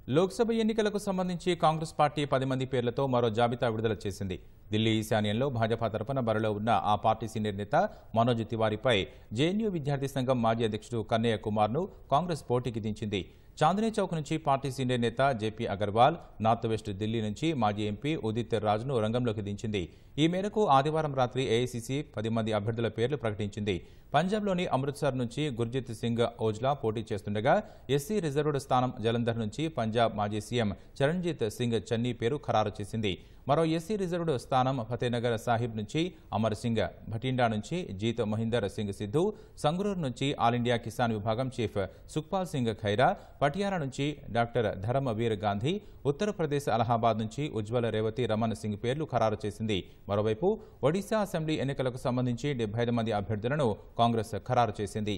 లోక్సభ ఎన్నికలకు సంబంధించి కాంగ్రెస్ పార్టీ 10 మంది పేర్లతో మరో జాబితా విడుదల చేసింది. ఢిల్లీ ఈశాన్యంలో భాజపా తరపున బరిలో ఉన్న ఆ పార్టీ సీనియర్ నేత మనోజ్ తివారీపై జేఎన్యూ విద్యార్థి సంఘం మాజీ అధ్యక్షుడు కన్నయ్య కుమార్ను కాంగ్రెస్ పోటీకి దించింది. చాందనీ చౌక్ నుంచి పార్టీ సీనియర్ నేత JP Agarwal, north west Delhi నుంచి మాజీ ఎంపీ ఉదిత్ రాజ్ను రంగంలోకి దించింది. ఈ మేరకు ఆదివారం రాత్రి ఏఐసీసీ 10 మంది అభ్యర్థుల పేర్లు ప్రకటించింది. పంజాబ్లోని అమృత్సర్ నుంచి గుర్జిత్ సింగ్ ఓజ్లా పోటీ చేస్తుండగా ఎస్సీ రిజర్వ్డ్ స్థానం జలంధర్ నుంచి పంజాబ్ మాజీ సీఎం చరణ్జీత్ సింగ్ చన్నీ పేరు ఖరారు చేసింది. మరో ఎస్సీ రిజర్వ్డ్ స్థానం ఫతేనగర్ సాహిబ్ నుంచి అమర్ సింగ్, భటిండా నుంచి జీత్ మహీందర్ సింగ్ సిద్ధు, సంగ్రూర్ నుంచి ఆల్ ఇండియా కిసాన్ విభాగం చీఫ్ సుఖ్పాల్ సింగ్ ఖైరా, పటియాలా నుంచి డాక్టర్ ధరమ్వీర్ గాంధీ, ఉత్తరప్రదేశ్ అలహాబాద్ నుంచి ఉజ్వల రేవతి రమణ్ సింగ్ పేర్లు ఖరారు చేసింది. మరోవైపు ఒడిశా అసెంబ్లీ ఎన్నికలకు సంబంధించి 75 మంది అభ్యర్థులను కాంగ్రెస్ ఖరారు చేసింది.